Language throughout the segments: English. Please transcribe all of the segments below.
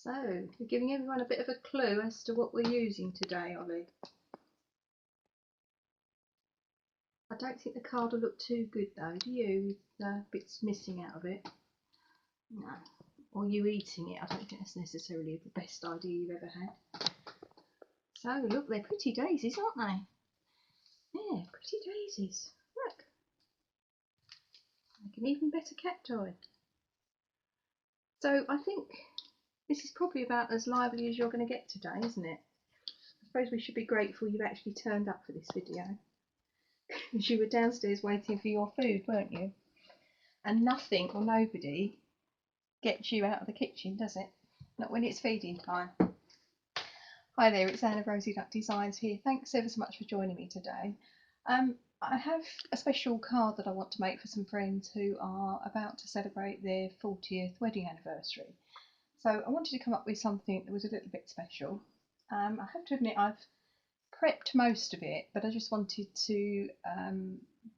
So, we're giving everyone a bit of a clue as to what we're using today, Ollie. I don't think the card will look too good though, do you? With bits missing out of it. No. Or you eating it, I don't think that's necessarily the best idea you've ever had. So, look, they're pretty daisies, aren't they? Yeah, pretty daisies. Look. Like an even better cacti. So, I think this is probably about as lively as you're going to get today, isn't it? I suppose we should be grateful you've actually turned up for this video. Because you were downstairs waiting for your food, weren't you? And nothing or nobody gets you out of the kitchen, does it? Not when it's feeding time. Hi there, it's Anne of Rosie Duck Designs here. Thanks ever so much for joining me today. I have a special card that I want to make for some friends who are about to celebrate their 40th wedding anniversary. So I wanted to come up with something that was a little bit special. I have to admit I've prepped most of it, but I just wanted to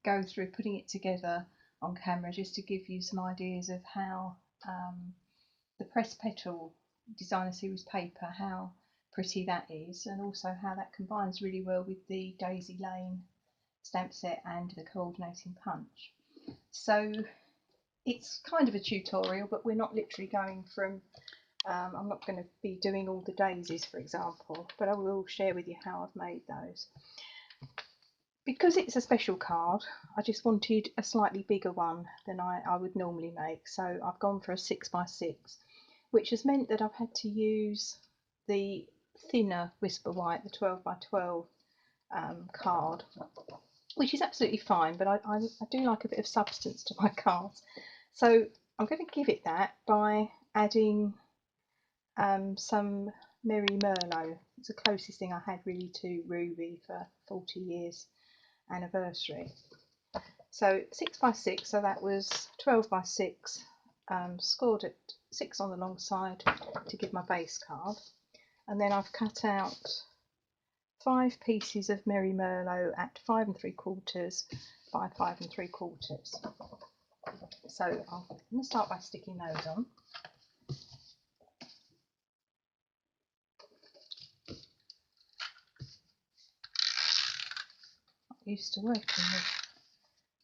go through putting it together on camera just to give you some ideas of how the pressed petal designer series paper, how pretty that is, and also how that combines really well with the Daisy Lane stamp set and the coordinating punch. So it's kind of a tutorial, but we're not literally going from I'm not going to be doing all the daisies, for example, but I will share with you how I've made those. Because it's a special card, I just wanted a slightly bigger one than I would normally make, so I've gone for a 6x6, which has meant that I've had to use the thinner Whisper White, the 12x12 card, which is absolutely fine, but I do like a bit of substance to my cards. So I'm going to give it that by adding some Merry Merlot. It's the closest thing I had really to Ruby for 40 years anniversary. So 6x6, so that was 12x6, scored at 6 on the long side to give my base card. And then I've cut out 5 pieces of Merry Merlot at 5 3/4 by 5 3/4. So I'm going to start by sticking those on. I'm used to working with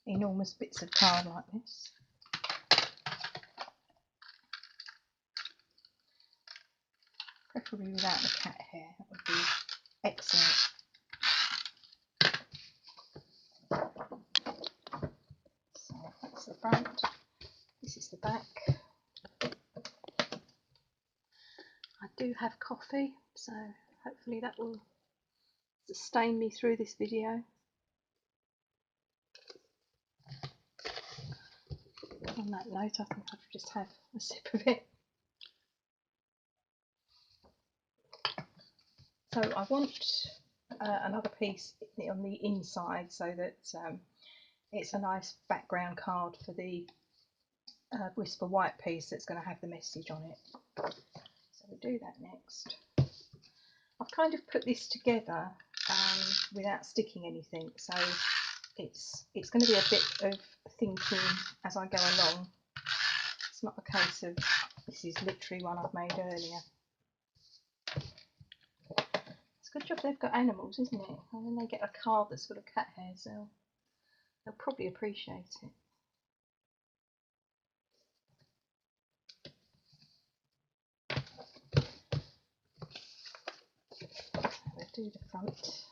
enormous bits of card like this. Preferably without the cat hair, that would be excellent. So that's the front, this is the back. I do have coffee, so hopefully that will sustain me through this video. On that note, I think I'll just have a sip of it. So I want another piece on the inside so that it's a nice background card for the Whisper White piece that's going to have the message on it. So we'll do that next. I've kind of put this together without sticking anything, so it's going to be a bit of thinking as I go along. It's not a case of this is literally one I've made earlier. It's a good job they've got animals, isn't it? And when they get a card that's full of cat hairs, they'll probably appreciate it. We'll do the front.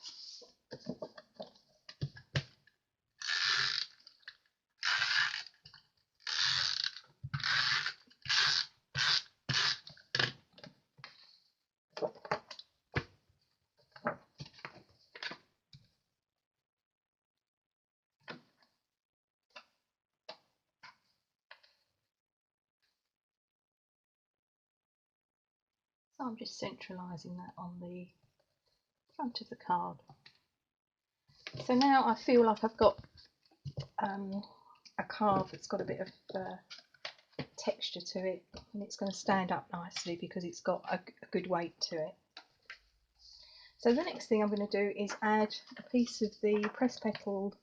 So I'm just centralising that on the front of the card. So now I feel like I've got a card that's got a bit of texture to it, and it's going to stand up nicely because it's got a good weight to it. So the next thing I'm going to do is add a piece of the pressed petal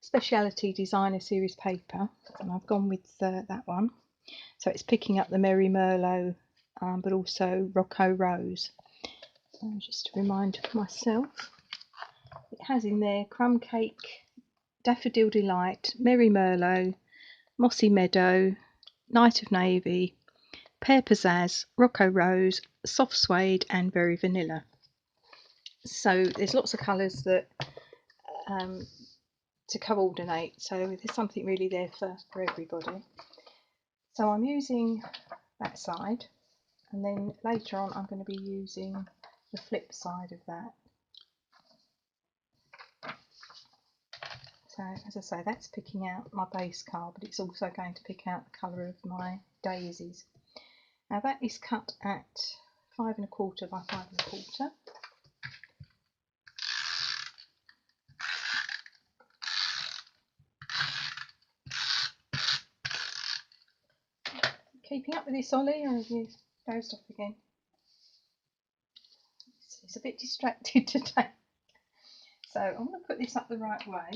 Speciality designer series paper, and I've gone with that one. So it's picking up the Merry Merlot but also Rococo Rose. So just to remind myself, it has in there Crumb Cake, Daffodil Delight, Merry Merlot, Mossy Meadow, Night of Navy, Pear Pizzazz, Rococo Rose, Soft Suede and Very Vanilla. So there's lots of colours that to coordinate, so there's something really there for everybody. So I'm using that side, and then later on I'm going to be using the flip side of that. So as I say, that's picking out my base card, but it's also going to pick out the colour of my daisies. Now that is cut at 5 1/4 by 5 1/4. Keeping up with this, Ollie, or have you dozed off again? He's a bit distracted today. So I'm going to put this up the right way.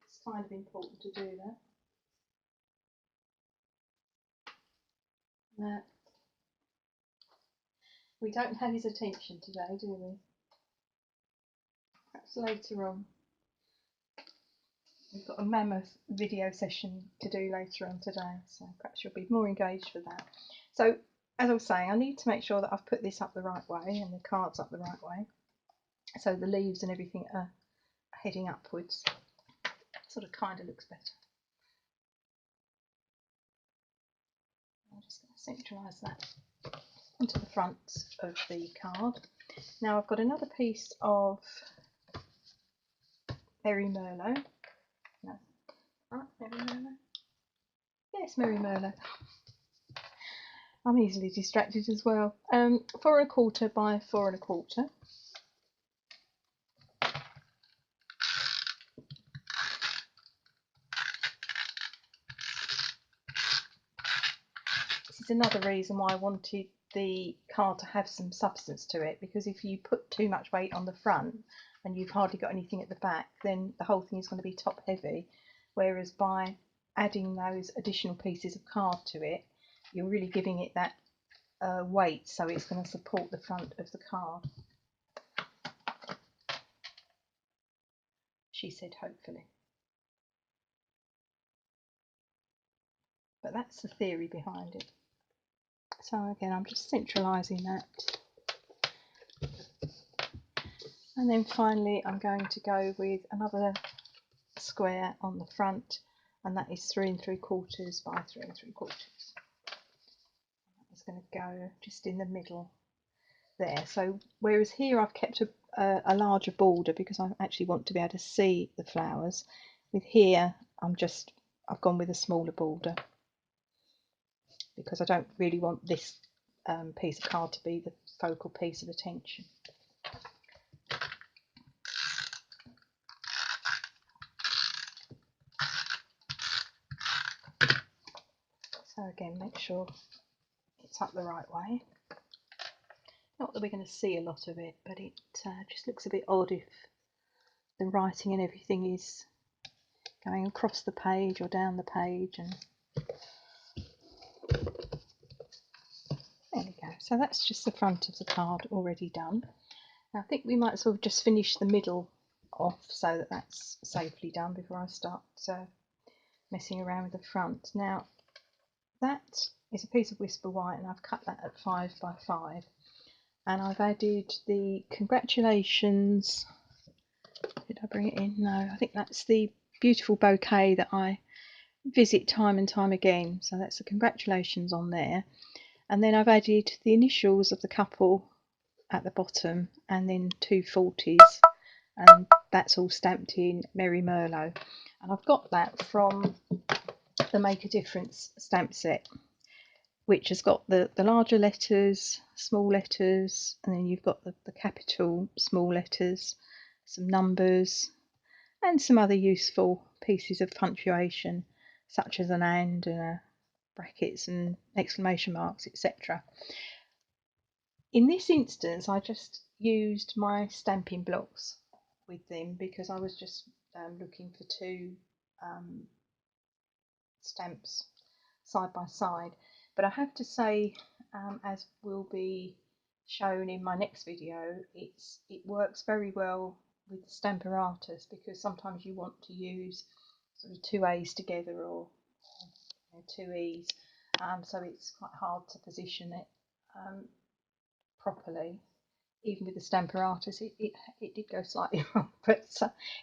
It's kind of important to do that. We don't have his attention today, do we? Perhaps later on. We've got a mammoth video session to do later on today, so perhaps you'll be more engaged for that. So, as I was saying, I need to make sure that I've put this up the right way and the cards up the right way, so the leaves and everything are heading upwards. Sort of kind of looks better. I'm just going to centralise that onto the front of the card. Now I've got another piece of Merry Merlot. No. Right, Merry Merlot. Yes, Merry Merlot. I'm easily distracted as well. 4 1/4 by 4 1/4. This is another reason why I wanted the card to have some substance to it, because if you put too much weight on the front and you've hardly got anything at the back, then the whole thing is going to be top heavy, whereas by adding those additional pieces of card to it, you're really giving it that weight, so it's going to support the front of the card. She said hopefully. But that's the theory behind it. So again, I'm just centralising that. And then finally I'm going to go with another square on the front, and that is 3 3/4 by 3 3/4. It's going to go just in the middle there. So whereas here I've kept a larger border because I actually want to be able to see the flowers, with here I've gone with a smaller border because I don't really want this piece of card to be the focal piece of attention. So again, make sure it's up the right way. Not that we're going to see a lot of it, but it just looks a bit odd if the writing and everything is going across the page or down the page. And there we go. So that's just the front of the card already done. Now I think we might sort of just finish the middle off so that that's safely done before I start messing around with the front. Now that is a piece of Whisper White, and I've cut that at 5 by 5, and I've added the congratulations. Did I bring it in? No, I think that's the beautiful bouquet that I visit time and time again. So that's the congratulations on there. And then I've added the initials of the couple at the bottom, and then 2 40s, and that's all stamped in Merry Merlot. And I've got that from the Make a Difference stamp set, which has got the larger letters, small letters, and then you've got the capital small letters, some numbers, and some other useful pieces of punctuation, such as an and brackets and exclamation marks, etc. In this instance, I just used my stamping blocks with them because I was just looking for 2 stamps side by side. But I have to say, as will be shown in my next video, it works very well with the Stamparatus, because sometimes you want to use sort of two A's together, or two E's, so it's quite hard to position it properly. Even with the Stamparatus, it did go slightly wrong, but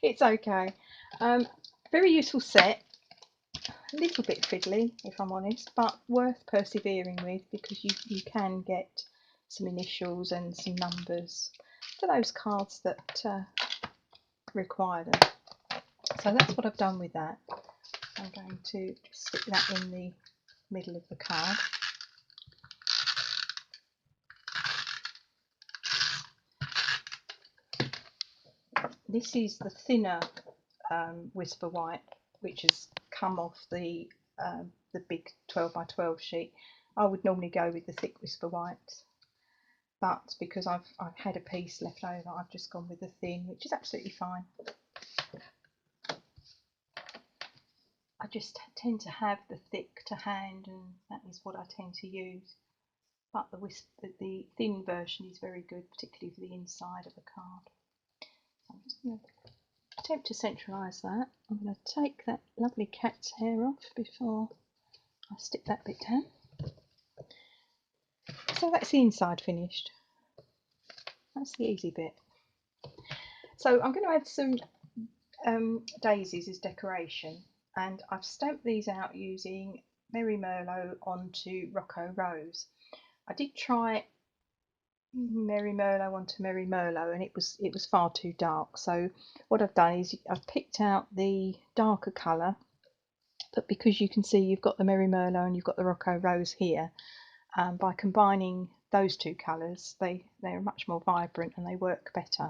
it's okay. Very useful set. A little bit fiddly, if I'm honest, but worth persevering with, because you can get some initials and some numbers for those cards that require them. So that's what I've done with that. I'm going to just stick that in the middle of the card. This is the thinner Whisper White, which has come off the big 12 by 12 sheet. I would normally go with the thick Whisper White, but because I've had a piece left over, I've just gone with the thin, which is absolutely fine. I just tend to have the thick to hand, and that is what I tend to use. But the thin version is very good, particularly for the inside of the card. So I'm just going to attempt to centralise that. I'm going to take that lovely cat's hair off before I stick that bit down. So that's the inside finished. That's the easy bit. So I'm going to add some daisies as decoration, and I've stamped these out using Merry Merlot onto Rococo Rose. I did try Merry Merlot onto Merry Merlot, and it was far too dark. So what I've done is I've picked out the darker colour, but because you can see you've got the Merry Merlot and you've got the Rococo Rose here, by combining those two colours, they're much more vibrant and they work better.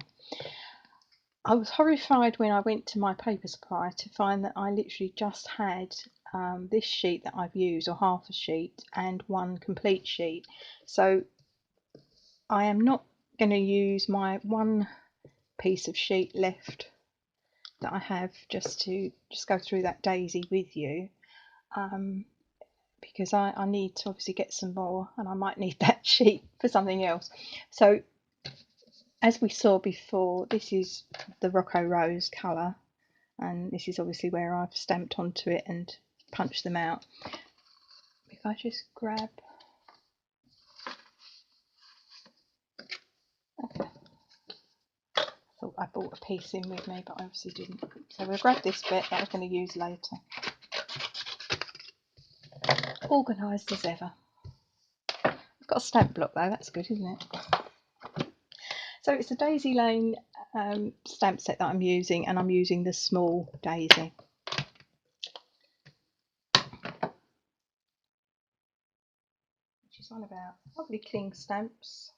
I was horrified when I went to my paper supply to find that I literally just had this sheet that I've used, or half a sheet, and one complete sheet. So I am not going to use my one piece of sheet left that I have just to go through that daisy with you, because I need to obviously get some more, and I might need that sheet for something else. So as we saw before, this is the Rococo Rose colour, and this is obviously where I've stamped onto it and punched them out. If I just grab, okay, I thought I brought a piece in with me, but I obviously didn't. So we'll grab this bit that we're going to use later. Organised as ever. I've got a stamp block though, that's good, isn't it? So it's a Daisy Lane stamp set that I'm using, and I'm using the small daisy. Which is one of our lovely cling stamps.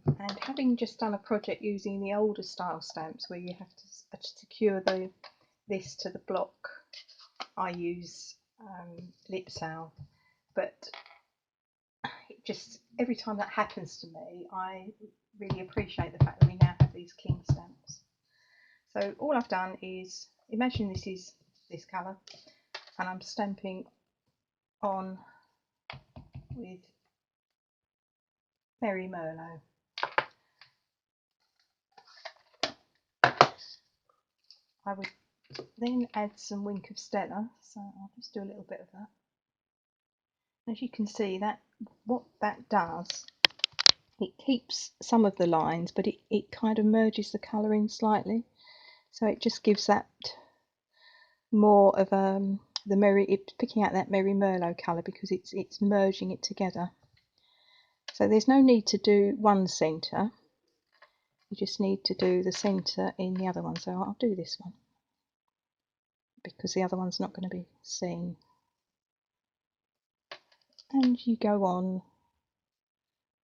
And having just done a project using the older style stamps where you have to secure this to the block, I use lip salve. But it just, every time that happens to me, I really appreciate the fact that we now have these cling stamps. So all I've done is, imagine this is this colour, and I'm stamping on with Merry Merlot. I would then add some Wink of Stella, so I'll just do a little bit of that. As you can see, that what that does, it keeps some of the lines, but it kind of merges the colour in slightly, so it just gives that more of it's picking out that Merry Merlot colour, because it's merging it together. So there's no need to do one centre, you just need to do the centre in the other one. So I'll do this one because the other one's not going to be seen. And you go on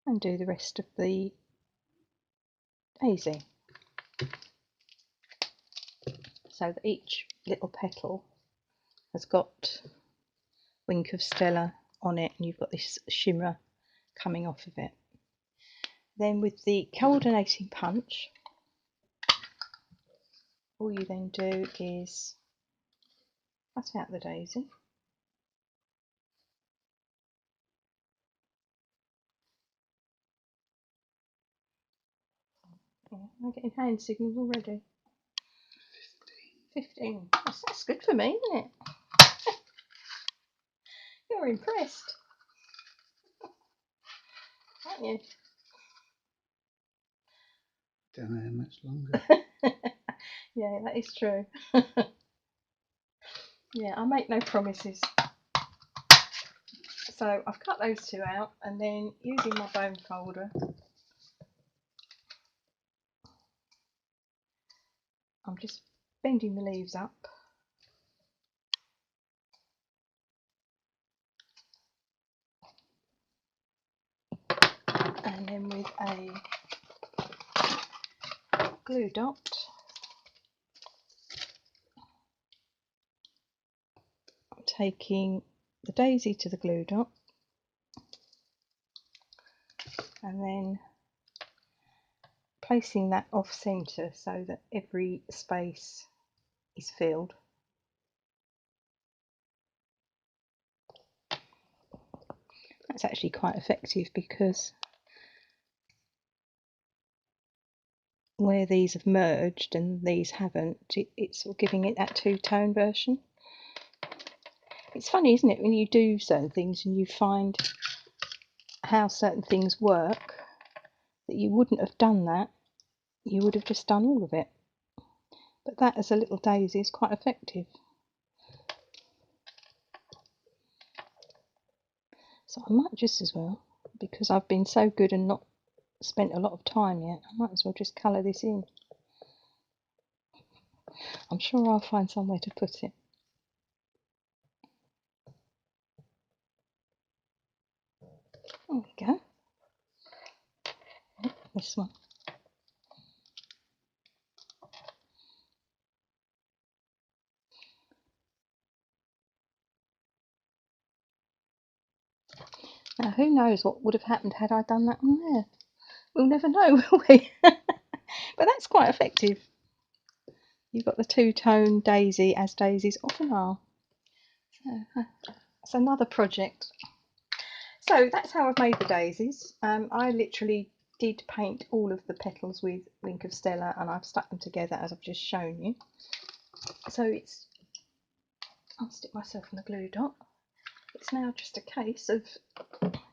and do the rest of the daisy, so that each little petal has got Wink of Stella on it, and you've got this shimmer coming off of it. Then with the coordinating punch, all you then do is cut out the daisy, I'm getting hand signals already. 15. That's good for me, isn't it? You're impressed, aren't you? Don't know how much longer. Yeah, that is true. Yeah, I make no promises. So I've cut those two out, and then using my bone folder, I'm just bending the leaves up. And then with a glue dot, I'm taking the daisy to the glue dot, and then placing that off centre so that every space is filled. That's actually quite effective because where these have merged and these haven't, it's sort of giving it that two-tone version. It's funny, isn't it, when you do certain things and you find how certain things work, that you wouldn't have done that, you would have just done all of it. But that as a little daisy is quite effective. So I might just as well, because I've been so good and not spent a lot of time yet, I might as well just colour this in. I'm sure I'll find somewhere to put it. There we go. This one. Now who knows what would have happened had I done that on there. We'll never know, will we? But that's quite effective. You've got the two-tone daisy, as daisies often are. So, that's another project. So that's how I've made the daisies. I literally did paint all of the petals with Wink of Stella, and I've stuck them together as I've just shown you. So it's, I'll stick myself on the glue dot. It's now just a case of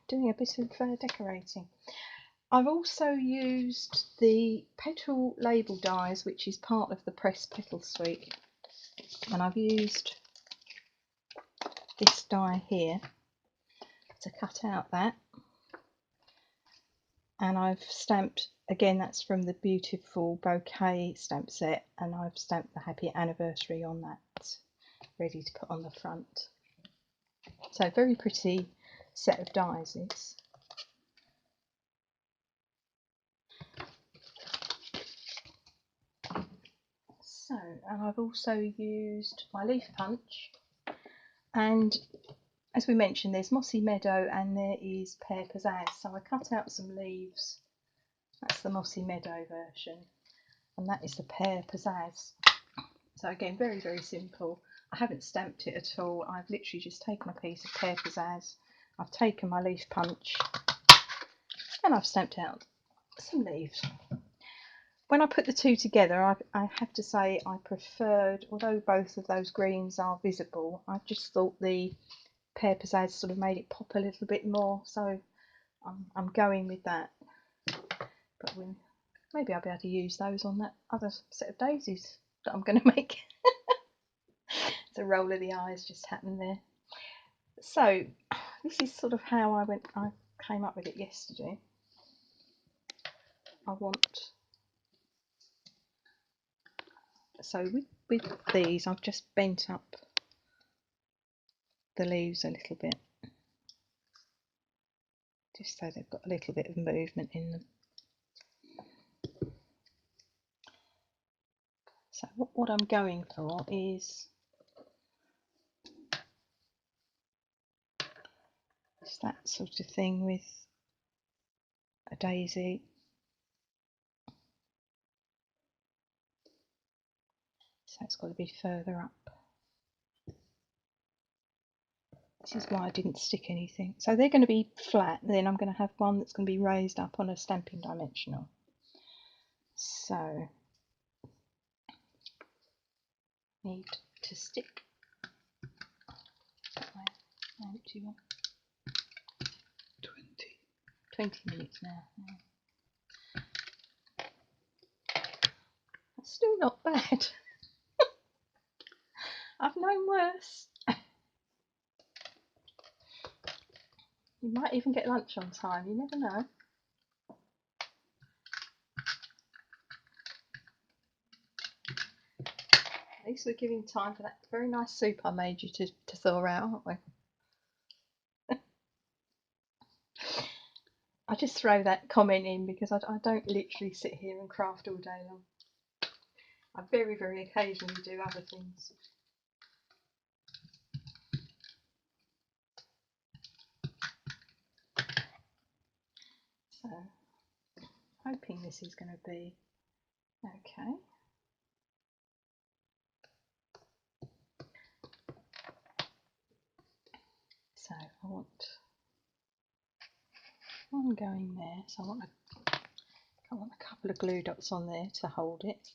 doing a bit of decorating. I've also used the Petal label dies, which is part of the Press Petal suite, and I've used this die here to cut out that, and I've stamped, again that's from the beautiful Bouquet stamp set, and I've stamped the happy anniversary on that, ready to put on the front. So very pretty set of dies this. So, and I've also used my leaf punch, and as we mentioned, there's Mossy Meadow and there is Pear Pizzazz. So I cut out some leaves. That's the Mossy Meadow version, and that is the Pear Pizzazz. So again, very, very simple. I haven't stamped it at all. I've literally just taken a piece of Pear Pizzazz. I've taken my leaf punch and I've stamped out some leaves. When I put the two together, I have to say I preferred, although both of those greens are visible, I just thought the Pear Pizzazz sort of made it pop a little bit more, so I'm going with that. But maybe I'll be able to use those on that other set of daisies that I'm going to make. It's a roll of the eyes just happened there. So this is sort of how I came up with it yesterday. So with these, I've just bent up the leaves a little bit, just so they've got a little bit of movement in them. So what I'm going for is that sort of thing with a daisy. So it's got to be further up. This is why I didn't stick anything. So they're going to be flat, then I'm going to have one that's going to be raised up on a Stampin' Dimensional. So need to stick that way. How do you want? 20 minutes now. Yeah. That's still not bad. I've known worse. You might even get lunch on time, you never know. At least we're giving time for that very nice soup I made you to thaw out, aren't we? I just throw that comment in because I don't literally sit here and craft all day long. I very, very occasionally do other things. So, hoping this is going to be okay. So I want one going there, so I want a couple of glue dots on there to hold it.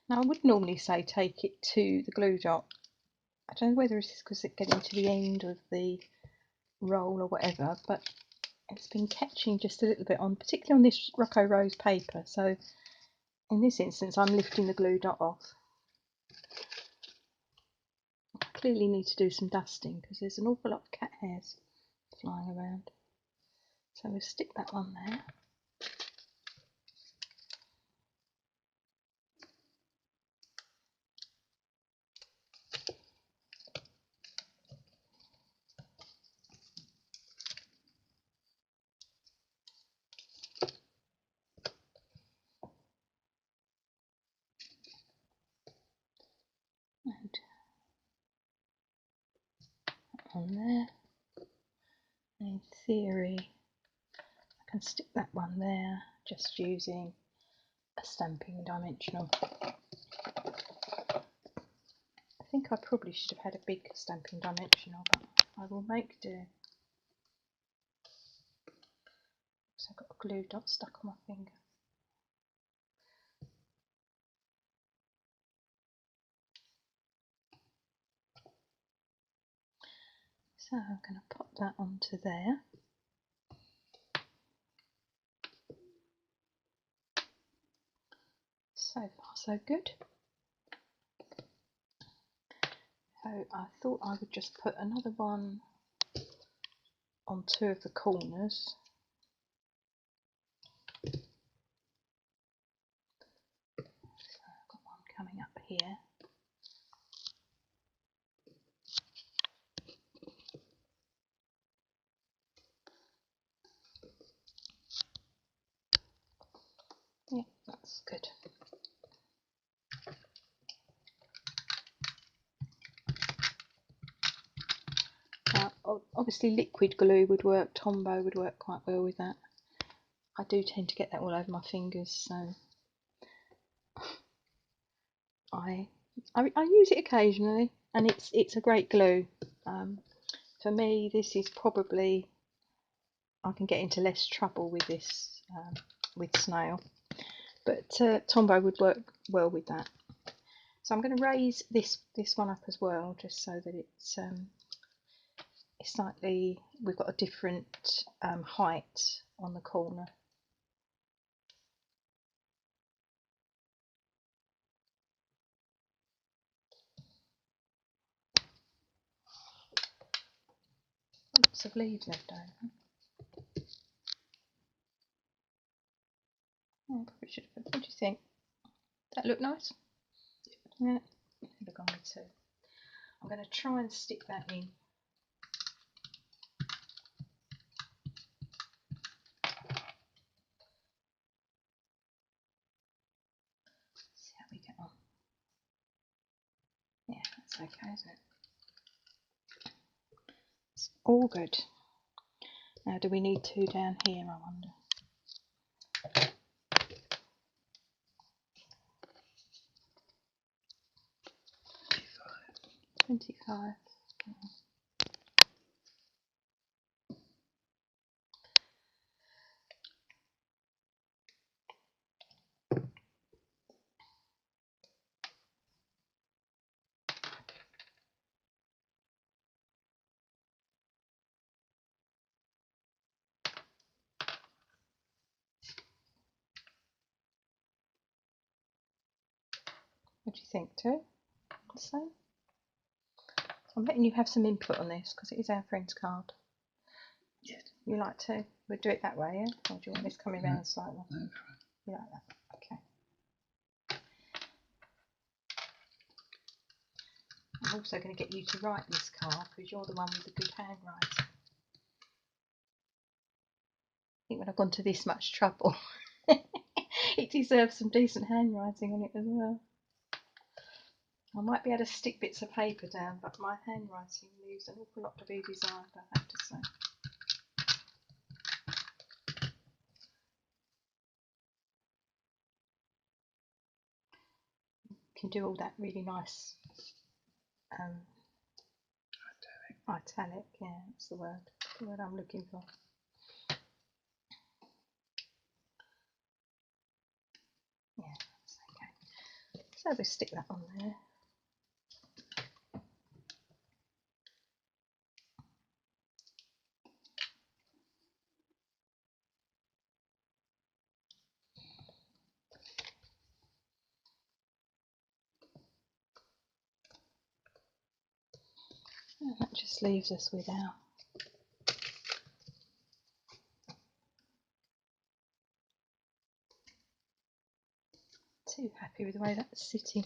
Now I would normally say take it to the glue dot. I don't know whether it's because it's getting to the end of the roll or whatever, but it's been catching just a little bit on, particularly on this Rococo Rose paper. So in this instance I'm lifting the glue dot off. I clearly need to do some dusting because there's an awful lot of cat hairs flying around. So we'll stick that one there. And on there. In theory, I can stick that one there just using a stamping dimensional. I think I probably should have had a big stamping dimensional, but I will make do. So I've got a glue dot stuck on my finger. So I'm going to pop that onto there. So far so good. So I thought I would just put another one on two of the corners. So I've got one coming up here. Yeah, that's good. Now, obviously liquid glue would work, Tombow would work quite well with that. I do tend to get that all over my fingers, so I use it occasionally, and it's a great glue. For me, this is probably, I can get into less trouble with this with Snail, but Tombow would work well with that. So I'm going to raise this one up as well, just so that it's slightly, we've got a different height on the corner. Lots of leaves left over. Oh, probably should have. What do you think? Does that look nice? Yeah, I could have gone with two. I'm going to try and stick that in. See how we get on. Yeah, that's okay, isn't it? It's all good. Now, do we need two down here, I wonder? 25. What do you think, too? The same? I'm letting you have some input on this because it is our friend's card. Yes. You like to? We'll do it that way, yeah? Or do you want this coming round slightly? No, You like that? Okay. I'm also going to get you to write this card because you're the one with the good handwriting. I think when I've gone to this much trouble, it deserves some decent handwriting on it as well. I might be able to stick bits of paper down, but my handwriting leaves an awful lot to be desired, I have to say. You can do all that really nice italic, yeah, that's the word I'm looking for. Yeah, that's okay. So we'll stick that on there. And that just leaves us with our too happy with the way that's sitting.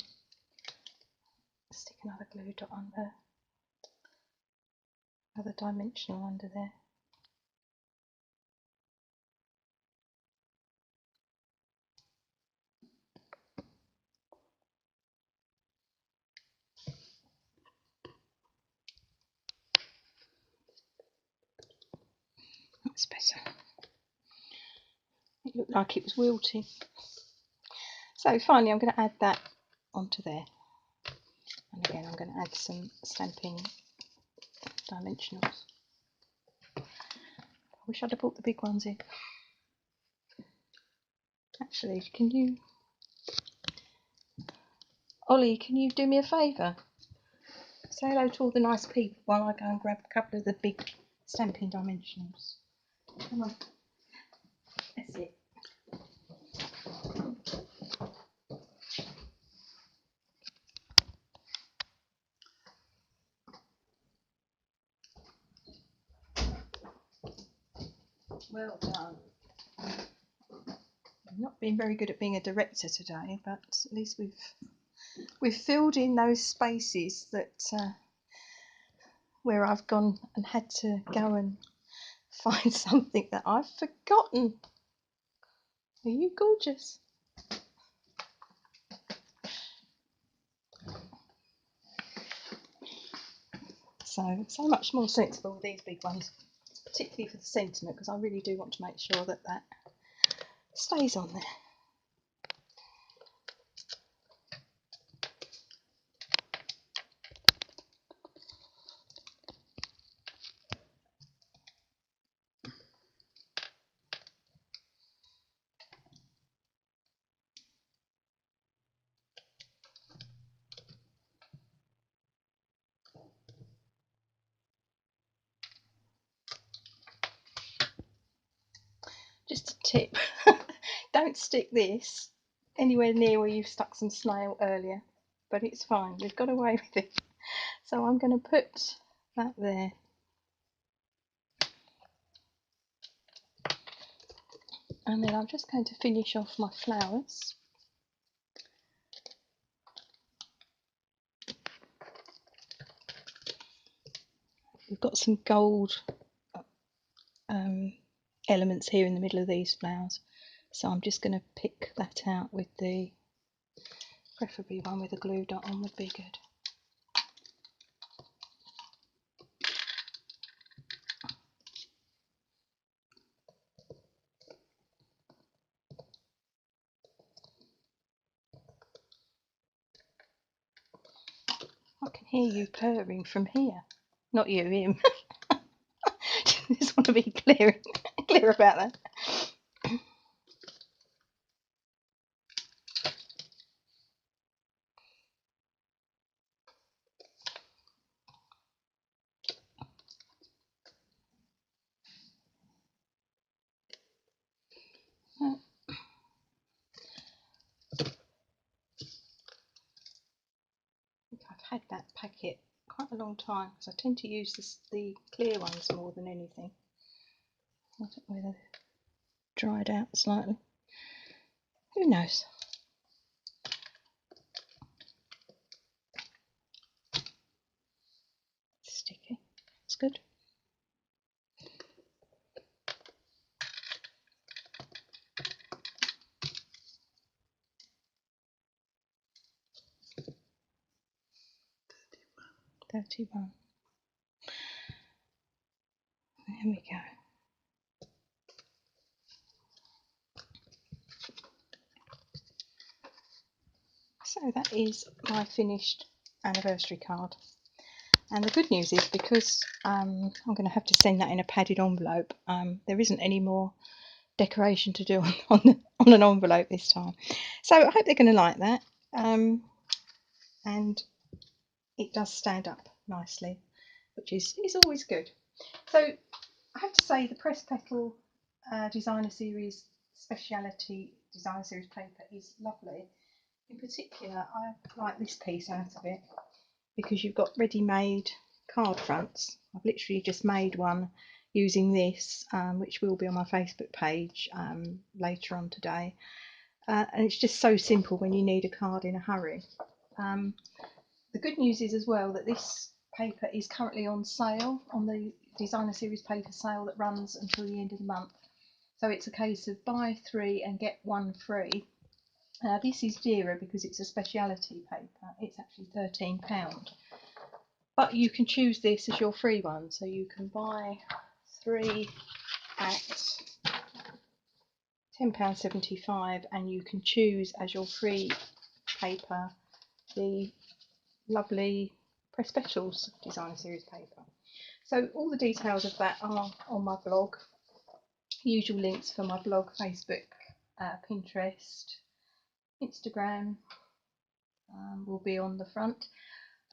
Stick another glue dot on there, another dimensional under there. That's better. It looked like it was wilting. So finally I'm going to add that onto there. And again I'm going to add some Stampin dimensionals. I wish I'd have brought the big ones in. Actually, can you... Ollie, can you do me a favour? Say hello to all the nice people while I go and grab a couple of the big Stampin dimensionals. Come on. That's it. Well done. I've not been very good at being a director today, but at least we've filled in those spaces that where I've gone and had to go and find something that I've forgotten. Are you gorgeous? So much more sensible with these big ones, particularly for the sentiment, because I really do want to make sure that that stays on there. Just a tip, don't stick this anywhere near where you've stuck some snail earlier, but it's fine, we've got away with it. So I'm going to put that there. And then I'm just going to finish off my flowers. We've got some gold elements here in the middle of these flowers, so I'm just going to pick that out with the, preferably one with a glue dot on would be good. I can hear you purring from here. Not you, him. Just want to be clear about that. I've had that packet quite a long time because I tend to use the clear ones more than anything. I don't know whether they've dried out slightly. Who knows? It's sticky. It's good. $31. There we go. So that is my finished anniversary card. And the good news is, because I'm going to have to send that in a padded envelope, there isn't any more decoration to do on an envelope this time. So I hope they're going to like that. And it does stand up nicely, which is always good. So I have to say the Press Petal Designer Series Speciality Designer Series paper is lovely. In particular, I like this piece out of it because you've got ready-made card fronts. I've literally just made one using this, which will be on my Facebook page later on today. And it's just so simple when you need a card in a hurry. The good news is as well that this paper is currently on sale on the Designer Series paper sale that runs until the end of the month. So it's a case of buy 3 and get 1 free. This is dearer because it's a speciality paper. It's actually £13. But you can choose this as your free one. So you can buy 3 at £10.75 and you can choose as your free paper the lovely Press Petals Designer Series paper. So all the details of that are on my blog. Usual links for my blog, Facebook, Pinterest, Instagram will be on the front.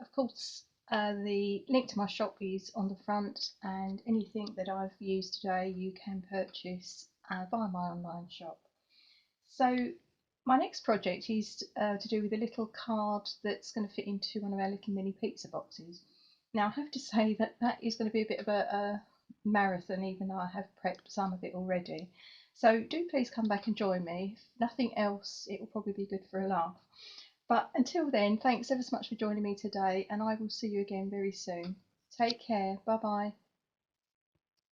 Of course, the link to my shop is on the front, and anything that I've used today you can purchase via my online shop. So my next project is to do with a little card that's going to fit into one of our little mini pizza boxes. Now I have to say that is going to be a bit of a marathon, even though I have prepped some of it already. So do please come back and join me. If nothing else, it will probably be good for a laugh. But until then, thanks ever so much for joining me today, and I will see you again very soon. Take care. Bye bye.